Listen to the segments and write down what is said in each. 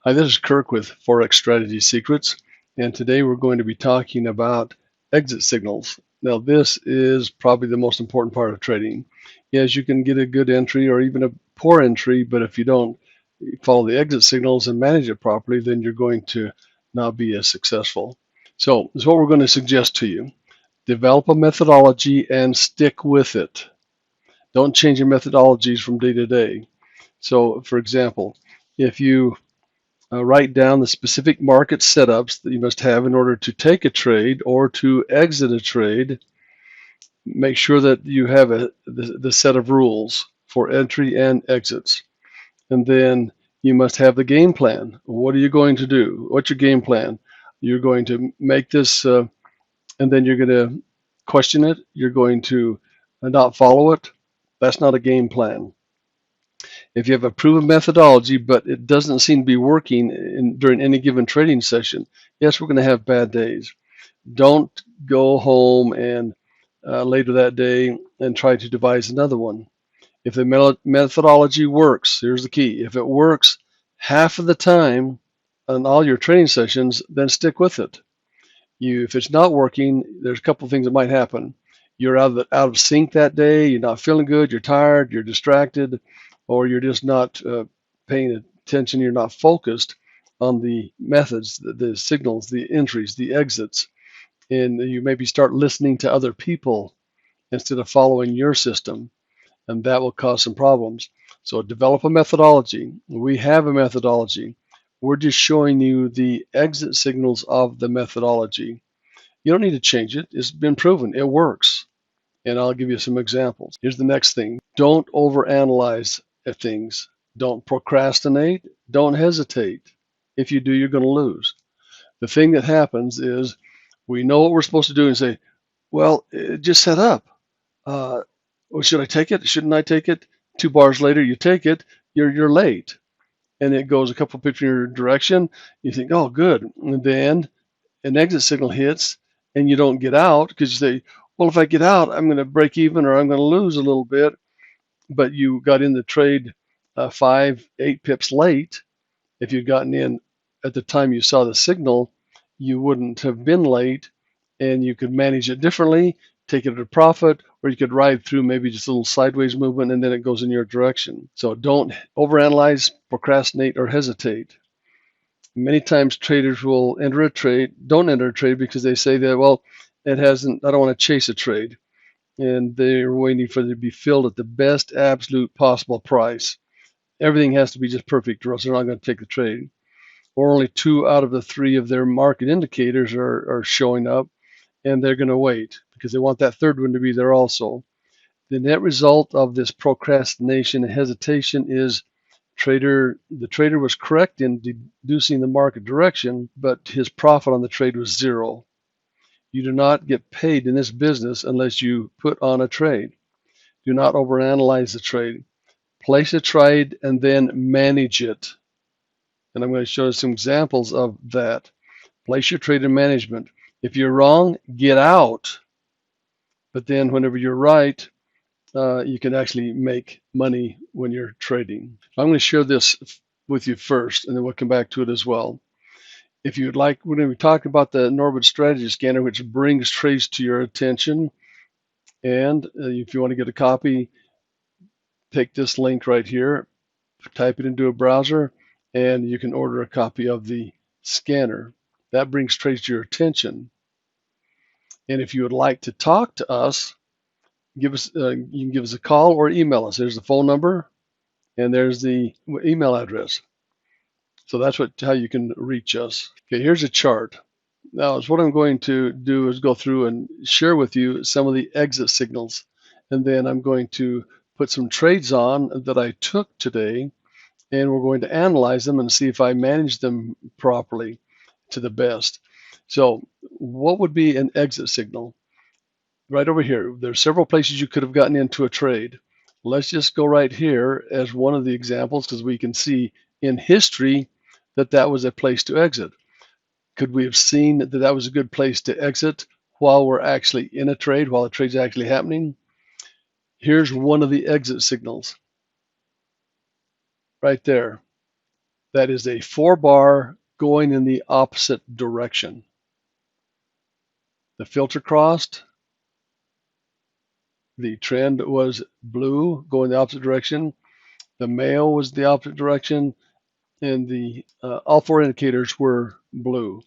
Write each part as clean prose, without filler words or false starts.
Hi, this is Kirk with Forex Strategy Secrets, and today we're going to be talking about exit signals. Now, this is probably the most important part of trading. Yes, you can get a good entry or even a poor entry, but if you don't follow the exit signals and manage it properly, then you're going to not be as successful. So, this is what we're going to suggest to you. Develop a methodology and stick with it. Don't change your methodologies from day to day. So, for example, if you write down the specific market setups that you must have in order to take a trade or to exit a trade. Make sure that you have the set of rules for entry and exits. And then you must have the game plan. What are you going to do? What's your game plan? You're going to make this, and then you're going to question it. You're going to not follow it. That's not a game plan. If you have a proven methodology, but it doesn't seem to be working during any given trading session, yes, we're going to have bad days. Don't go home and later that day and try to devise another one. If the methodology works, here's the key. If it works half of the time on all your trading sessions, then stick with it. If it's not working, there's a couple of things that might happen. You're out of sync that day. You're not feeling good. You're tired. You're distracted, or you're just not paying attention. You're not focused on the methods, the signals, the entries, the exits, and you maybe start listening to other people instead of following your system, and that will cause some problems. So develop a methodology. We have a methodology. We're just showing you the exit signals of the methodology. You don't need to change it. It's been proven. It works. And I'll give you some examples. Here's the next thing. Don't overanalyze things. Don't procrastinate. Don't hesitate. If you do, you're going to lose. The thing that happens is we know what we're supposed to do and say, well, it just set up. Well, should I take it? Shouldn't I take it? 2 bars later, you take it. You're late, and it goes a couple of pips in your direction. You think, oh, good. And then an exit signal hits, and you don't get out because you say, well, if I get out, I'm going to break even or I'm going to lose a little bit. But you got in the trade 5, 8 pips late. If you'd gotten in at the time you saw the signal, you wouldn't have been late, and you could manage it differently, take it at a profit, or you could ride through maybe just a little sideways movement and then it goes in your direction. So don't overanalyze, procrastinate, or hesitate. Many times traders will don't enter a trade because they say that, well, I don't want to chase a trade. And they're waiting for it to be filled at the best absolute possible price. Everything has to be just perfect or else they're not going to take the trade. Or only 2 out of the 3 of their market indicators are showing up, and they're going to wait because they want that third one to be there also. The net result of this procrastination and hesitation is the trader was correct in deducing the market direction, but his profit on the trade was 0. You do not get paid in this business unless you put on a trade. Do not overanalyze the trade. Place a trade and then manage it. And I'm going to show you some examples of that. Place your trade in management. If you're wrong, get out. But then whenever you're right, you can actually make money when you're trading. I'm going to share this with you first, and then we'll come back to it as well. If you'd like, we're going to be talking about the Norbert Strategy Scanner, which brings trades to your attention. And if you want to get a copy, take this link right here, type it into a browser, and you can order a copy of the scanner. That brings trades to your attention. And if you would like to talk to us, you can give us a call or email us. There's the phone number, and there's the email address. So that's how you can reach us. Okay, here's a chart. Now, what I'm going to do is go through and share with you some of the exit signals, and then I'm going to put some trades on that I took today, and we're going to analyze them and see if I managed them properly to the best. So, what would be an exit signal? Right over here, there's several places you could have gotten into a trade. Let's just go right here as one of the examples because we can see in history that was a place to exit. Could we have seen that was a good place to exit while we're actually in a trade, while the trade's actually happening? Here's one of the exit signals right there. That is a 4-bar going in the opposite direction. The filter crossed, the trend was blue going the opposite direction, the male was the opposite direction, and the all 4 indicators were blue.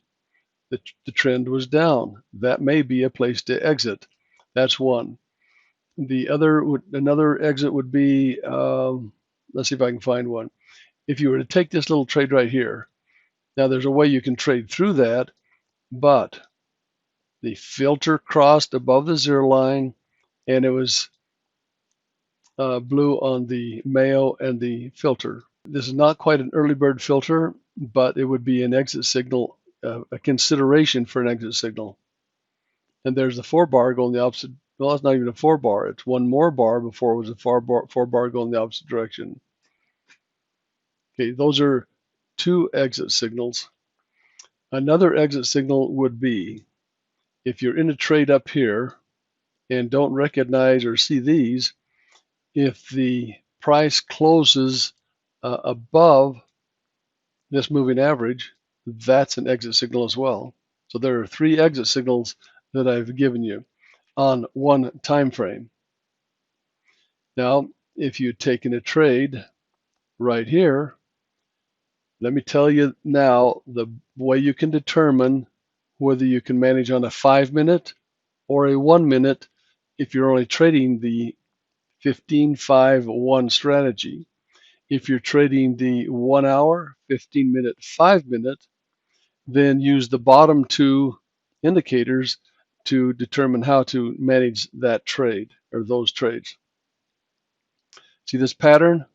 The trend was down. That may be a place to exit. That's one. Another exit would be, let's see if I can find one. If you were to take this little trade right here, now there's a way you can trade through that, but the filter crossed above the 0 line, and it was blue on the male and the filter. This is not quite an early bird filter, but it would be an exit signal, a consideration for an exit signal. And there's the 4-bar going the opposite. Well, it's not even a 4-bar. It's one more bar before it was a 4-bar going the opposite direction. Okay, those are 2 exit signals. Another exit signal would be if you're in a trade up here and don't recognize or see these, if the price closes above this moving average, that's an exit signal as well. So there are 3 exit signals that I've given you on one time frame. Now, if you'd taken a trade right here, let me tell you now the way you can determine whether you can manage on a 5-minute or a 1-minute if you're only trading the 15-5-1 strategy. If you're trading the 1 hour, 15-minute, 5-minute, then use the bottom 2 indicators to determine how to manage that trade or those trades. See this pattern?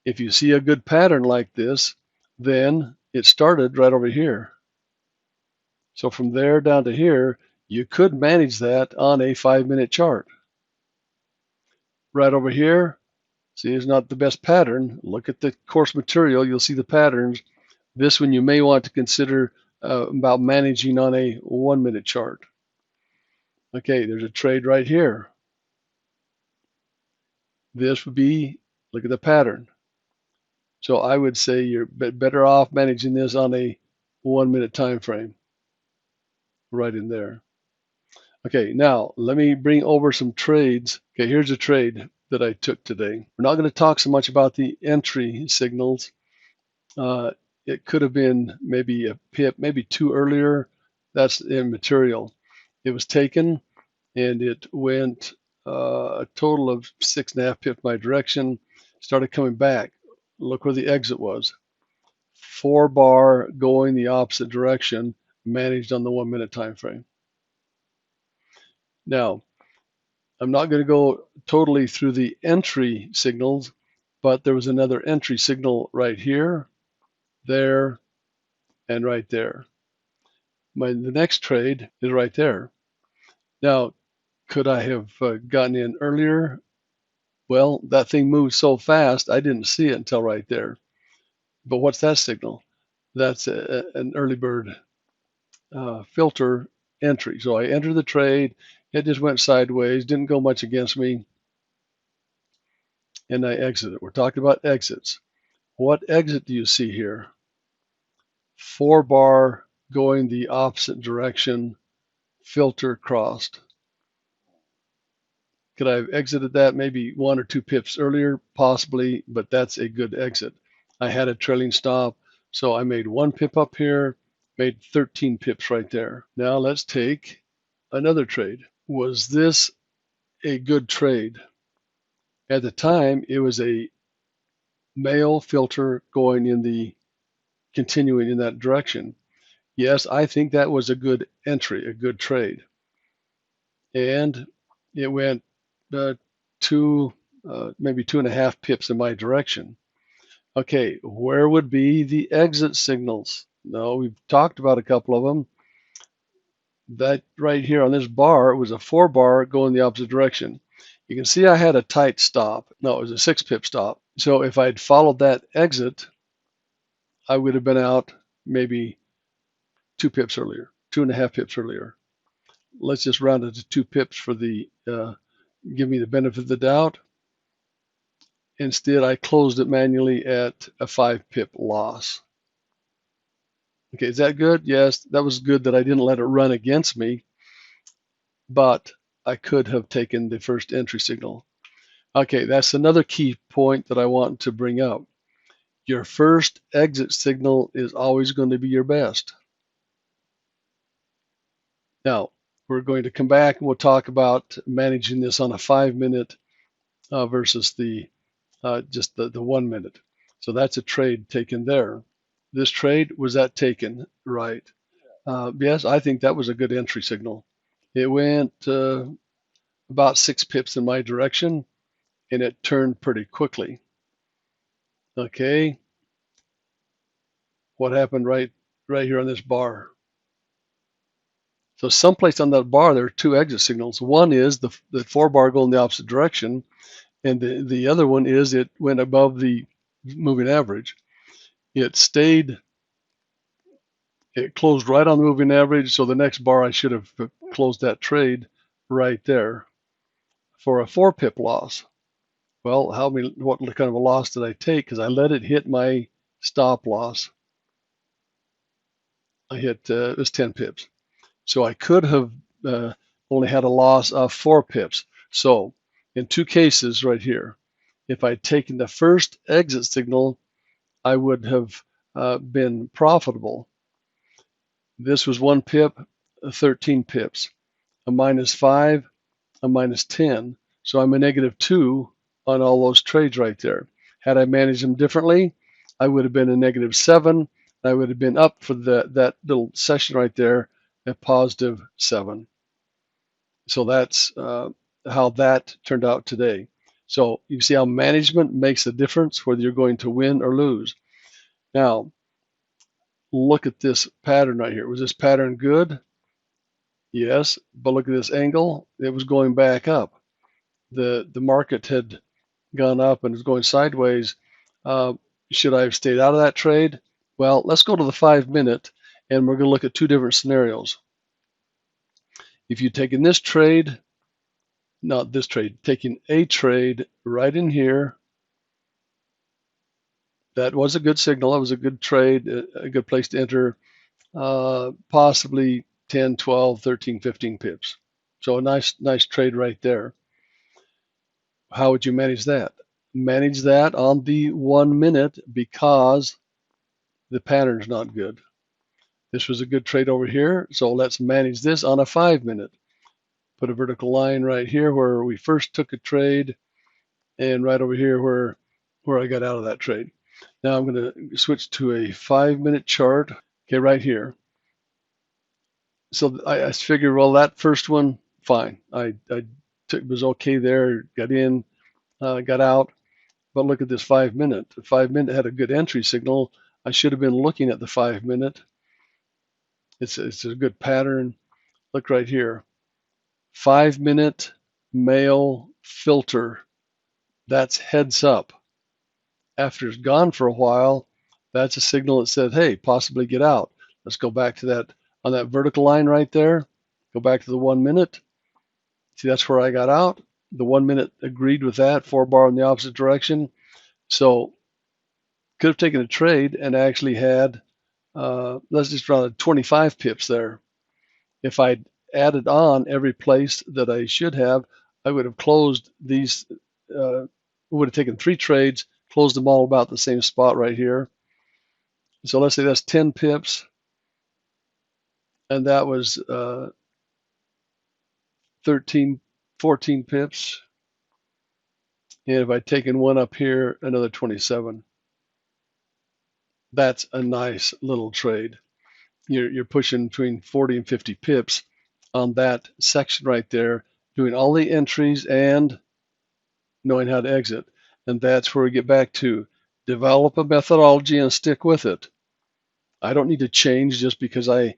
If you see a good pattern like this, then it started right over here. So from there down to here, you could manage that on a 5-minute chart. Right over here, see, it's not the best pattern. Look at the course material, you'll see the patterns. This one you may want to consider about managing on a 1-minute chart. Okay, there's a trade right here. This would be, look at the pattern. So I would say you're better off managing this on a 1-minute time frame. Right in there. Okay, now let me bring over some trades. Okay, here's a trade that I took today. We're not going to talk so much about the entry signals. It could have been maybe a pip, maybe 2 earlier. That's immaterial. It was taken and it went a total of 6.5 pips my direction. Started coming back. Look where the exit was. 4-bar going the opposite direction, managed on the 1-minute time frame. Now, I'm not going to go totally through the entry signals, but there was another entry signal right here, there, and right there. The next trade is right there. Now, could I have gotten in earlier? Well, that thing moved so fast, I didn't see it until right there. But what's that signal? That's an early bird filter entry. So I entered the trade, it just went sideways, didn't go much against me, and I exited. We're talking about exits. What exit do you see here? 4-bar going the opposite direction, filter crossed. Could I have exited that maybe 1 or 2 pips earlier? Possibly, but that's a good exit. I had a trailing stop, so I made 1 pip up here, made 13 pips right there. Now let's take another trade. Was this a good trade? At the time, it was a male filter going in the continuing in that direction. Yes, I think that was a good entry, a good trade. And it went maybe 2.5 pips in my direction. Okay, where would be the exit signals? No, we've talked about a couple of them. That right here on this bar was a 4-bar going the opposite direction. You can see I had a tight stop. No, it was a 6-pip stop. So if I'd followed that exit, I would have been out maybe 2 pips earlier, 2.5 pips earlier. Let's just round it to 2 pips for the give me the benefit of the doubt. Instead, I closed it manually at a 5 pip loss. Okay, is that good? Yes, that was good that I didn't let it run against me, but I could have taken the first entry signal. Okay, that's another key point that I want to bring up. Your first exit signal is always going to be your best. Now, we're going to come back and we'll talk about managing this on a 5 minute versus the just the 1 minute. So that's a trade taken there. This trade, was that taken right? Yes, I think that was a good entry signal. It went about 6 pips in my direction, and it turned pretty quickly. Okay, what happened right here on this bar? So someplace on that bar, there are two exit signals. One is the 4 bar going in the opposite direction, and the other one is it went above the moving average. It stayed, it closed right on the moving average, so the next bar I should have closed that trade right there for a 4 pip loss. Well, what kind of a loss did I take? Because I let it hit my stop loss. I hit, it was 10 pips. So I could have only had a loss of 4 pips. So in two cases right here, if I'd taken the first exit signal, I would have been profitable. This was 1 pip, 13 pips, a -5, a -10. So I'm a -2 on all those trades right there. Had I managed them differently, I would have been a -7. I would have been up for that little session right there at +7. So that's how that turned out today. So you see how management makes a difference whether you're going to win or lose. Now, look at this pattern right here. Was this pattern good? Yes, but look at this angle. It was going back up. The market had gone up and was going sideways. Uh, should I have stayed out of that trade? Well, let's go to the 5 minute, and we're going to look at two different scenarios. If you'd taken this trade, not this trade, taking a trade right in here, that was a good signal. That was a good trade, a good place to enter, possibly 10, 12, 13, 15 pips. So a nice trade right there. How would you manage that? Manage that on the 1 minute because the pattern's not good. This was a good trade over here, so let's manage this on a 5 minute. Put a vertical line right here where we first took a trade, and right over here where I got out of that trade. Now I'm going to switch to a 5 minute chart. Okay, right here. So I figured, well, that first one, fine. I was okay there, got in, got out. But look at this 5 minute. The 5 minute had a good entry signal. I should have been looking at the 5 minute. It's a good pattern. Look right here. 5 minute male filter. That's heads up. After it's gone for a while, that's a signal that said, hey, possibly get out. Let's go back to that on that vertical line right there. Go back to the 1 minute. See, that's where I got out. The 1 minute agreed with that, 4 bar in the opposite direction. So could have taken a trade and actually had, let's just run 25 pips there. If I'd added on every place that I should have, I would have closed these, would have taken 3 trades, closed them all about the same spot right here. So let's say that's 10 pips, and that was 13, 14 pips. And if I'd taken one up here, another 27. That's a nice little trade. You're pushing between 40 and 50 pips on that section right there, doing all the entries and knowing how to exit. And that's where we get back to develop a methodology and stick with it. I don't need to change just because I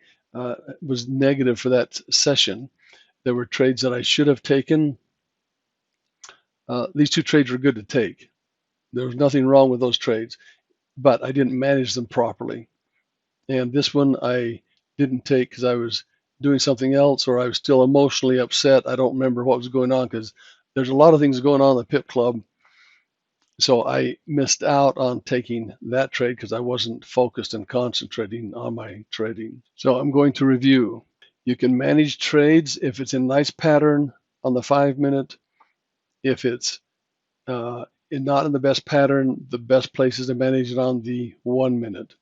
was negative for that session. There were trades that I should have taken. These two trades were good to take. There was nothing wrong with those trades, but I didn't manage them properly. And this one I didn't take because I was doing something else or I was still emotionally upset. I don't remember what was going on because there's a lot of things going on in the Pip Club. So I missed out on taking that trade because I wasn't focused and concentrating on my trading. So I'm going to review. You can manage trades if it's in nice pattern on the 5-minute. If it's not in the best pattern, the best place is to manage it on the 1-minute.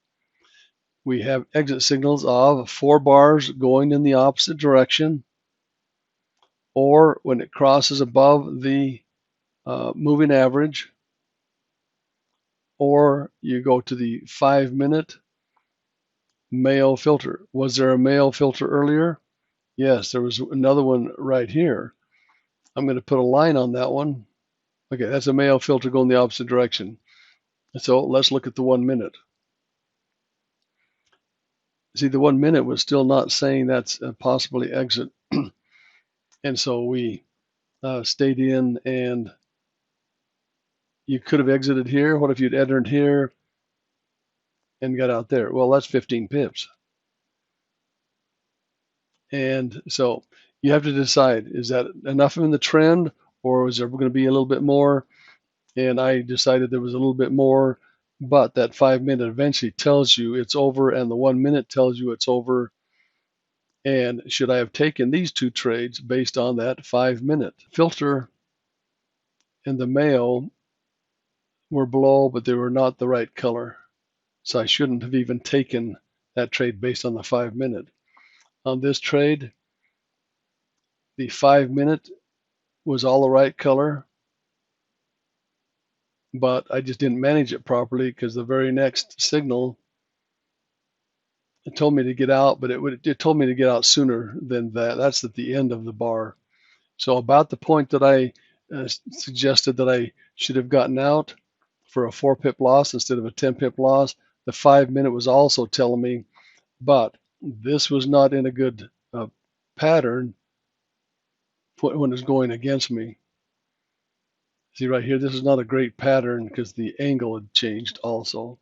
We have exit signals of 4 bars going in the opposite direction, or when it crosses above the moving average, or you go to the 5-minute Mayo filter. Was there a Mayo filter earlier? Yes, there was another one right here. I'm going to put a line on that one. Okay, that's a Mayo filter going the opposite direction. So let's look at the 1-minute. See, the 1-minute was still not saying that's possibly exit. And so we stayed in, and you could have exited here. What if you'd entered here and got out there? Well, that's 15 pips. And so you have to decide, is that enough in the trend, or is there going to be a little bit more? And I decided there was a little bit more, but that 5-minute eventually tells you it's over, and the 1-minute tells you it's over. And should I have taken these two trades based on that 5-minute? Filter and the Mayo were below, but they were not the right color. So I shouldn't have even taken that trade based on the 5-minute. On this trade, the 5-minute was all the right color, but I just didn't manage it properly because the very next signal, it told me to get out, but it told me to get out sooner than that. That's at the end of the bar. So about the point that I suggested that I should have gotten out for a 4-pip loss instead of a 10-pip loss, the 5-minute was also telling me, but this was not in a good pattern when it's going against me. See right here, this is not a great pattern because the angle had changed also.